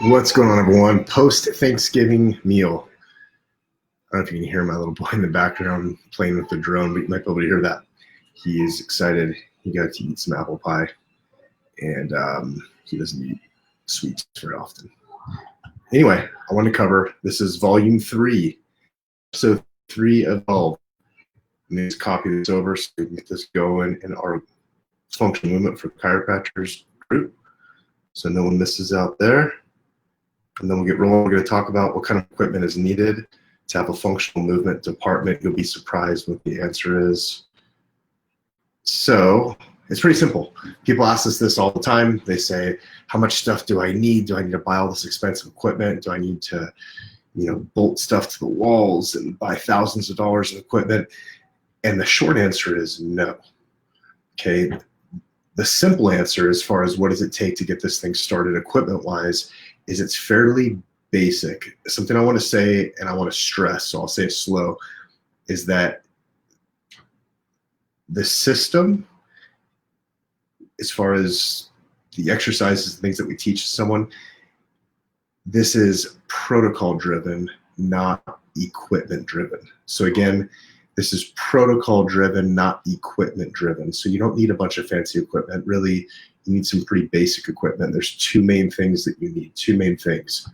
What's going on, everyone? Post-Thanksgiving meal. I don't know if you can hear my little boy in the background playing with the drone, but you might be able to hear that. He is excited. He got to eat some apple pie, and he doesn't eat sweets very often. Anyway, I want to cover, this is volume 3, episode 3 of 12. I'm going to copy this over so we can get this going in our functional movement for chiropractors group, so no one misses out there. And then we'll get rolling. We're going to talk about what kind of equipment is needed to have a functional movement department. You'll be surprised what the answer is. So it's pretty simple. People ask us this all the time. They say, how much stuff do I need? Do I need to buy all this expensive equipment? Do I need to, bolt stuff to the walls and buy thousands of dollars of equipment? And the short answer is no. Okay. The simple answer, as far as what does it take to get this thing started equipment-wise, is it's fairly basic. Something I want to say and I want to stress, so I'll say it slow, is that the system, as far as the exercises and things that we teach someone, this is protocol driven, not equipment driven. So again, this is protocol driven, not equipment driven. So you don't need a bunch of fancy equipment. Really, you need some pretty basic equipment. There's two main things that you need, two main things: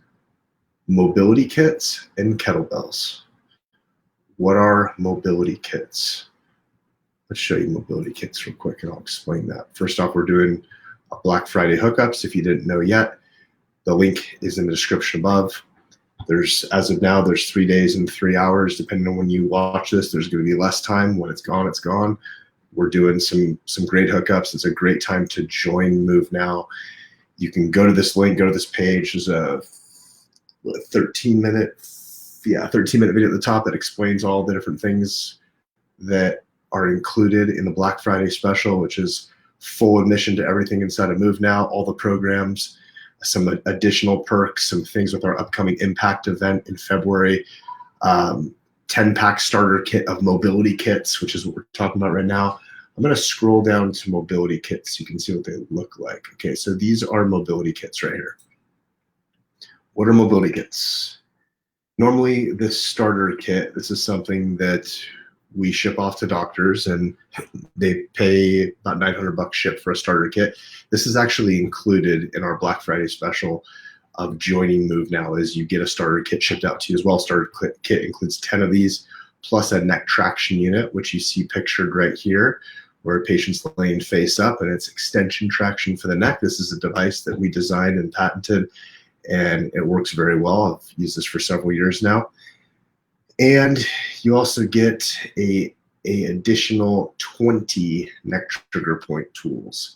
mobility kits and kettlebells. What are mobility kits? Let's show you mobility kits real quick and I'll explain that. First off, we're doing a Black Friday hookups. If you didn't know yet, the link is in the description above. As of now, there's 3 days and 3 hours. Depending on when you watch this, there's going to be less time. When it's gone, it's gone. We're doing some great hookups. It's a great time to join Move Now. You can go to this link, go to this page. There's a 13-minute video at the top that explains all the different things that are included in the Black Friday special, which is full admission to everything inside of Move Now, all the programs, some additional perks, some things with our upcoming Impact event in February, 10-pack starter kit of mobility kits, which is what we're talking about right now. I'm going to scroll down to mobility kits so you can see what they look like. Okay, so these are mobility kits right here. What are mobility kits? Normally, this starter kit, this is something that we ship off to doctors and they pay about $900 ship for a starter kit. This is actually included in our Black Friday special of joining Move Now, is you get a starter kit shipped out to you as well. Starter kit includes 10 of these, plus a neck traction unit, which you see pictured right here, where a patient's laying face up and it's extension traction for the neck. This is a device that we designed and patented, and it works very well. I've used this for several years now. And you also get a additional 20 neck trigger point tools.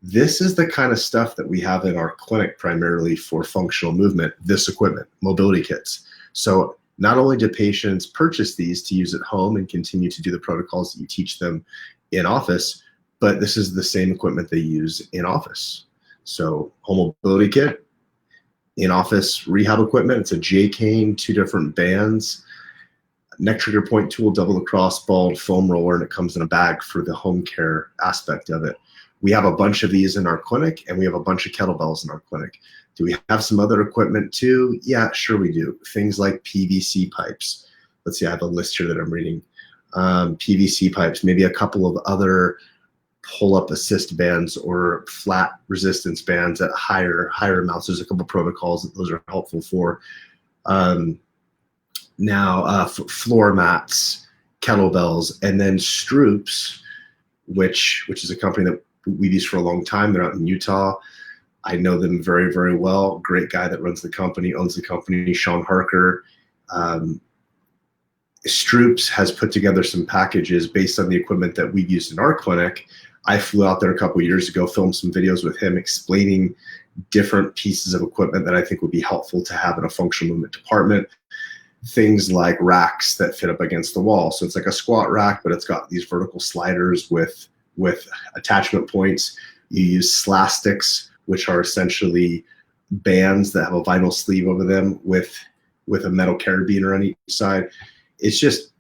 This is the kind of stuff that we have in our clinic primarily for functional movement, this equipment, mobility kits. So not only do patients purchase these to use at home and continue to do the protocols that you teach them in office, but this is the same equipment they use in office. So home mobility kit, in office rehab equipment, it's a J-cane, 2 different bands, neck trigger point tool, double across balled foam roller, and it comes in a bag for the home care aspect of it. We have a bunch of these in our clinic, and we have a bunch of kettlebells in our clinic. Do we have some other equipment too? Yeah, sure we do. Things like PVC pipes. Let's see, I have a list here that I'm reading. PVC pipes, maybe a couple of other pull-up assist bands or flat resistance bands at higher amounts. There's a couple protocols that those are helpful for. Floor mats, kettlebells, and then Stroops, which is a company that we've used for a long time. They're out in Utah. I know them very, very well. Great guy that runs the company, owns the company, Sean Harker. Stroops has put together some packages based on the equipment that we've used in our clinic. I flew out there a couple of years ago, filmed some videos with him explaining different pieces of equipment that I think would be helpful to have in a functional movement department. Things like racks that fit up against the wall. So it's like a squat rack, but it's got these vertical sliders with attachment points. You use slastics, which are essentially bands that have a vinyl sleeve over them with a metal carabiner on each side. It's just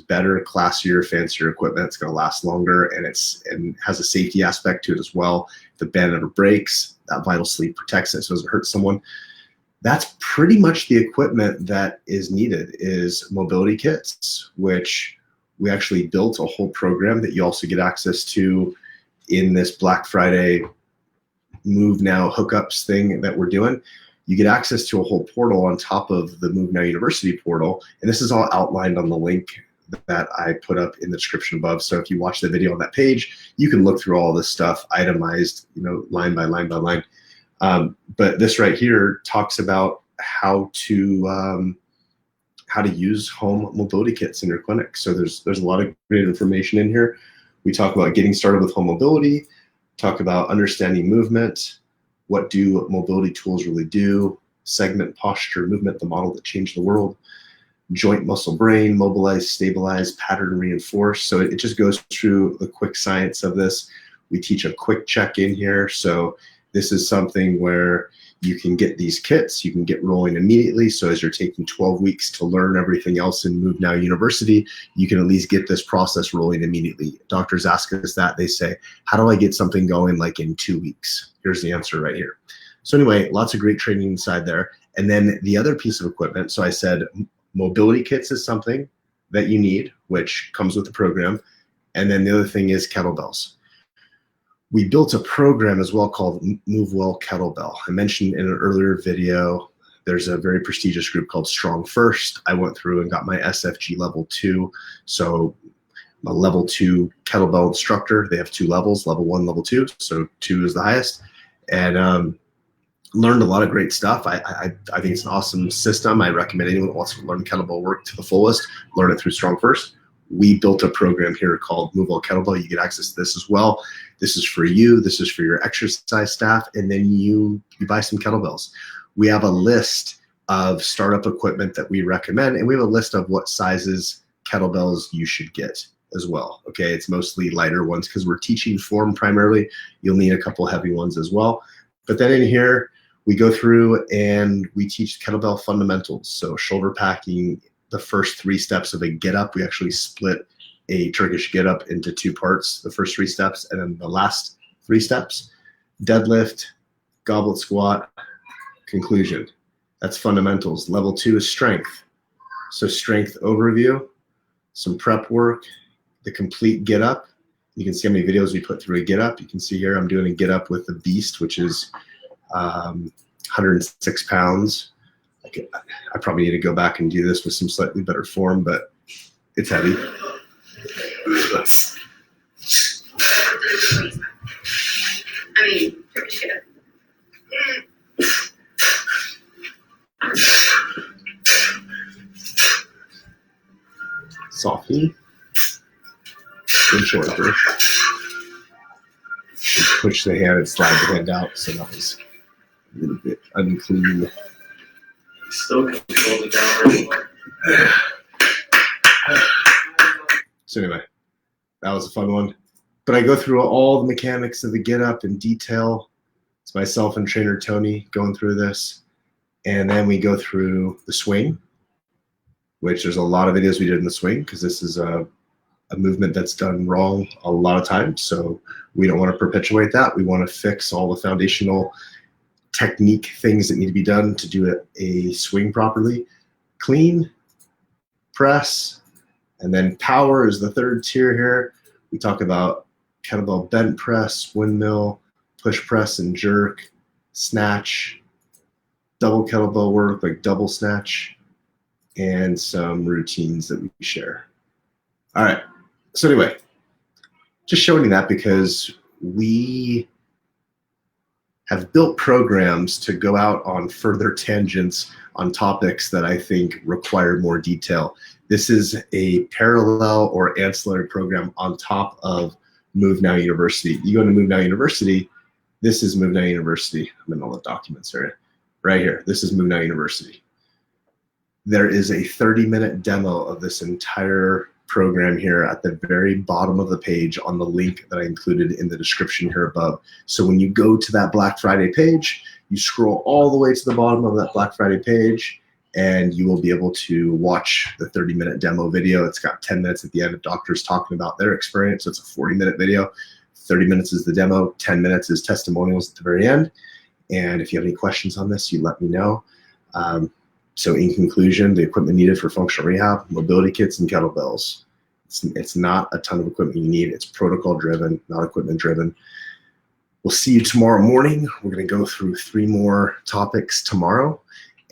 better, classier, fancier equipment. It's going to last longer, and has a safety aspect to it as well. If the band ever breaks, that vinyl sleeve protects it so it doesn't hurt someone. that's pretty much the equipment that is needed, is mobility kits, which we actually built a whole program that you also get access to in this Black Friday Move Now hookups thing that we're doing. You get access to a whole portal on top of the Move Now University portal, and this is all outlined on the link that I put up in the description above. So if you watch the video on that page, you can look through all this stuff itemized, line by line by line. But this right here talks about how to use home mobility kits in your clinic. So there's a lot of great information in here. We talk about getting started with home mobility, talk about understanding movement, what do mobility tools really do, segment, posture, movement, the model that changed the world, joint, muscle, brain, mobilize, stabilize, pattern, reinforce. So it just goes through the quick science of this. We teach a quick check in here. So this is something where you can get these kits, you can get rolling immediately. So as you're taking 12 weeks to learn everything else in Move Now University, you can at least get this process rolling immediately. Doctors ask us that. They say, how do I get something going like in 2 weeks? Here's the answer right here. So anyway, lots of great training inside there. And then the other piece of equipment, so I said mobility kits is something that you need, which comes with the program. And then the other thing is kettlebells. We built a program as well called Move Well Kettlebell. I mentioned in an earlier video, there's a very prestigious group called Strong First. I went through and got my SFG level 2. So I'm a level 2 kettlebell instructor. They have 2 levels, level 1, level 2. So 2 is the highest. And learned a lot of great stuff. I think it's an awesome system. I recommend anyone who wants to learn kettlebell work to the fullest, learn it through Strong First. We built a program here called Move Well Kettlebell. You get access to this as well. This is for you. This is for your exercise staff. And then you buy some kettlebells. We have a list of startup equipment that we recommend, and we have a list of what sizes kettlebells you should get as well. Okay, it's mostly lighter ones because we're teaching form primarily. You'll need a couple heavy ones as well. But then in here, we go through and we teach kettlebell fundamentals. So shoulder packing, the first 3 steps of a get up. We actually split a Turkish get up into 2 parts, the first 3 steps, and then the last 3 steps, deadlift, goblet squat, conclusion. That's fundamentals. Level 2 is strength. So strength overview, some prep work, the complete get up. You can see how many videos we put through a get up. You can see here I'm doing a get up with the Beast, which is 106 pounds. I probably need to go back and do this with some slightly better form, but it's heavy. I mean, shit. Softy. Good shoulder. Push the hand and slide the hand out, so that was a little bit unclean. Still control the downward. So anyway, that was a fun one. But I go through all the mechanics of the get up in detail. It's myself and trainer Tony going through this. And then we go through the swing, which there's a lot of videos we did in the swing because this is a movement that's done wrong a lot of times. So we don't want to perpetuate that. We want to fix all the foundational technique things that need to be done to do a swing properly. Clean, press, and then power is the 3rd tier here. We talk about kettlebell bent press, windmill, push press and jerk, snatch, double kettlebell work like double snatch, and some routines that we share. All right, so anyway, just showing you that because we have built programs to go out on further tangents on topics that I think require more detail. This is a parallel or ancillary program on top of Move Now University. You go to Move Now University, this is Move Now University. I'm in all the documents area. Right here, this is Move Now University. There is a 30-minute demo of this entire program here at the very bottom of the page on the link that I included in the description here above. So when you go to that Black Friday page, you scroll all the way to the bottom of that Black Friday page, and you will be able to watch the 30-minute demo video. It's got 10 minutes at the end of doctors talking about their experience. So it's a 40-minute video. 30 minutes is the demo, 10 minutes is testimonials at the very end. And if you have any questions on this, you let me know. So in conclusion, the equipment needed for functional rehab, mobility kits and kettlebells. It's not a ton of equipment you need. It's protocol driven, not equipment driven. We'll see you tomorrow morning. We're going to go through 3 more topics tomorrow,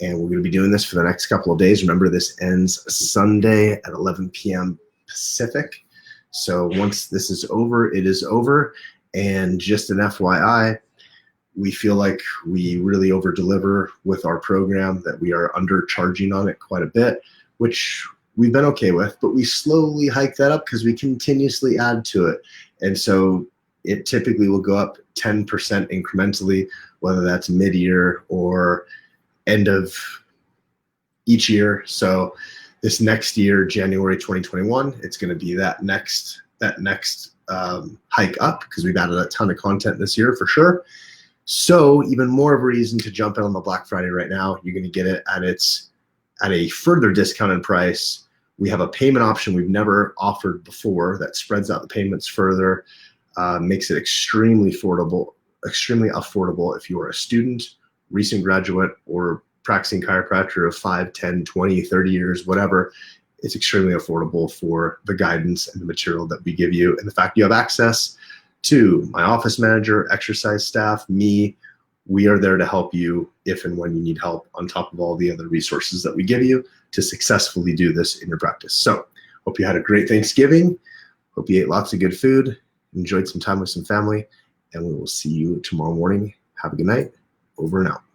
and we're going to be doing this for the next couple of days. Remember, this ends Sunday at 11 p.m. Pacific. So once this is over, it is over. And just an FYI, we feel like we really over-deliver with our program, that we are undercharging on it quite a bit, which we've been okay with, but we slowly hike that up because we continuously add to it. And so it typically will go up 10% incrementally, whether that's mid-year or end of each year. So this next year, January 2021, it's going to be that next hike up, because we've added a ton of content this year for sure. So even more of a reason to jump in on the Black Friday right now. You're going to get it at a further discounted price. We have a payment option we've never offered before that spreads out the payments further, makes it extremely affordable if you are a student, recent graduate, or practicing chiropractor of 5, 10, 20, 30 years, whatever. It's extremely affordable for the guidance and the material that we give you, and the fact you have access to my office manager, exercise staff, me. We are there to help you if and when you need help, on top of all the other resources that we give you to successfully do this in your practice. So hope you had a great Thanksgiving. Hope you ate lots of good food, enjoyed some time with some family, and we will see you tomorrow morning. Have a good night. Over and out.